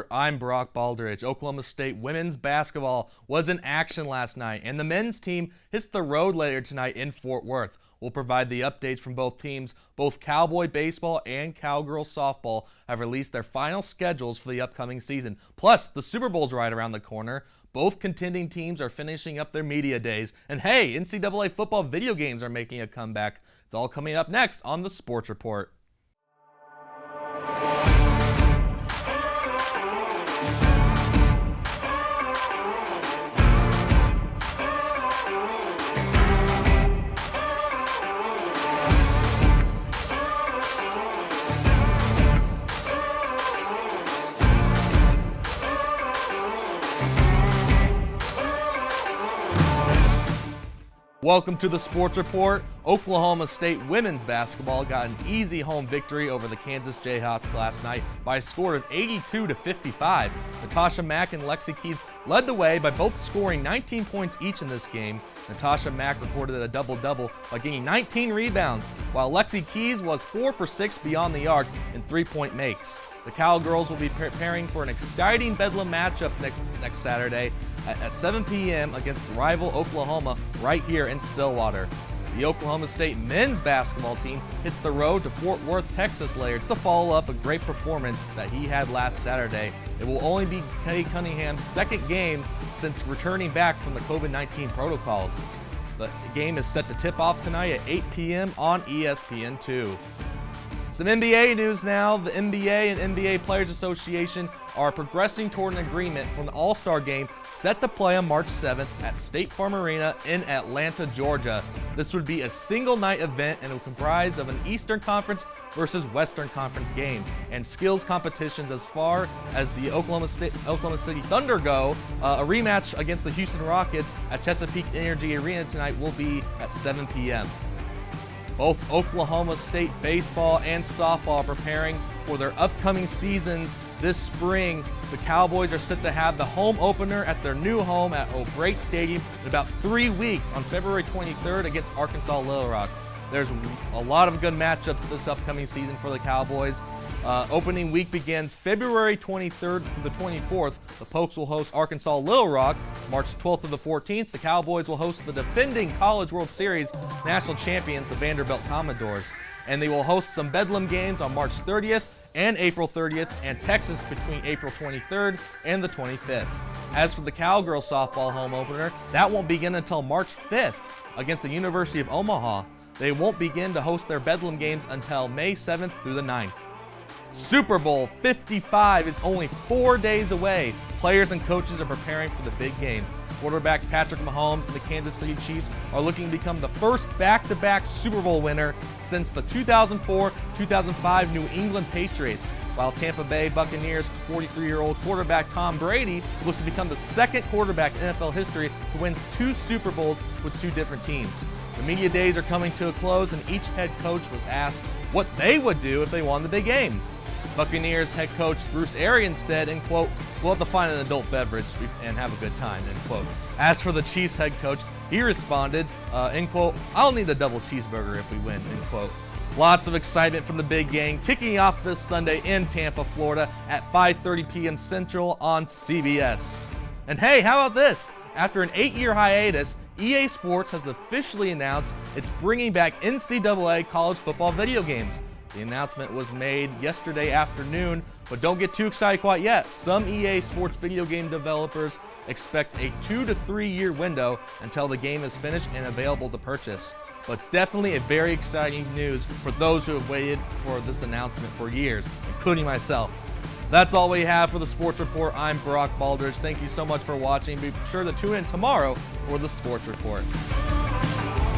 I'm Brock Baldridge. Oklahoma State women's basketball was in action last night, and the men's team hits the road later tonight in Fort Worth. We'll provide the updates from both teams. Both Cowboy baseball and Cowgirl softball have released their final schedules for the upcoming season. Plus, the Super Bowl's right around the corner. Both contending teams are finishing up their media days. And hey, NCAA football video games are making a comeback. It's all coming up next on the Sports Report. Welcome to the Sports Report. Oklahoma State women's basketball got an easy home victory over the Kansas Jayhawks last night by a score of 82-55. Natasha Mack and Lexi Keys led the way by both scoring 19 points each in this game. Natasha Mack recorded a double-double by getting 19 rebounds, while Lexi Keys was 4 for 6 beyond the arc in three-point makes. The Cowgirls will be preparing for an exciting Bedlam matchup next Saturday at 7 p.m. against rival Oklahoma right here in Stillwater. The Oklahoma State men's basketball team hits the road to Fort Worth, Texas later to follow up a great performance that he had last Saturday. It will only be Cade Cunningham's second game since returning back from the COVID-19 protocols. The game is set to tip off tonight at 8 p.m. on ESPN2. Some NBA news now. The NBA and NBA Players Association are progressing toward an agreement for an All-Star game set to play on March 7th at State Farm Arena in Atlanta, Georgia. This would be a single-night event and will comprise of an Eastern Conference versus Western Conference game and skills competitions as far as the Oklahoma City Thunder go. A rematch against the Houston Rockets at Chesapeake Energy Arena tonight will be at 7 p.m. Both Oklahoma State baseball and softball are preparing for their upcoming seasons this spring. The Cowboys are set to have the home opener at their new home at O'Brate Stadium in about 3 weeks on February 23rd against Arkansas Little Rock. There's a lot of good matchups this upcoming season for the Cowboys. Opening week begins February 23rd through the 24th. The Pokes will host Arkansas Little Rock. March 12th through the 14th, the Cowboys will host the defending College World Series national champions, the Vanderbilt Commodores. And they will host some Bedlam games on March 30th and April 30th, and Texas between April 23rd and the 25th. As for the Cowgirl softball home opener, that won't begin until March 5th against the University of Omaha. They won't begin to host their Bedlam games until May 7th through the 9th. Super Bowl 55 is only 4 days away. Players and coaches are preparing for the big game. Quarterback Patrick Mahomes and the Kansas City Chiefs are looking to become the first back-to-back Super Bowl winner since the 2004-2005 New England Patriots, while Tampa Bay Buccaneers 43-year-old quarterback Tom Brady looks to become the second quarterback in NFL history who wins 2 Super Bowls with 2 different teams. The media days are coming to a close, and each head coach was asked what they would do if they won the big game. Buccaneers head coach Bruce Arians said, end quote, "We'll have to find an adult beverage and have a good time," end quote. As for the Chiefs head coach, he responded, end quote, "I'll need a double cheeseburger if we win," end quote. Lots of excitement from the big game kicking off this Sunday in Tampa, Florida at 5:30 p.m. Central on CBS. And hey, how about this? After an 8-year hiatus, EA Sports has officially announced it's bringing back NCAA college football video games. The announcement was made yesterday afternoon, but don't get too excited quite yet. Some EA Sports video game developers expect a 2 to 3 year window until the game is finished and available to purchase. But definitely a very exciting news for those who have waited for this announcement for years, including myself. That's all we have for the Sports Report. I'm Brock Baldridge. Thank you so much for watching. Be sure to tune in tomorrow for the Sports Report.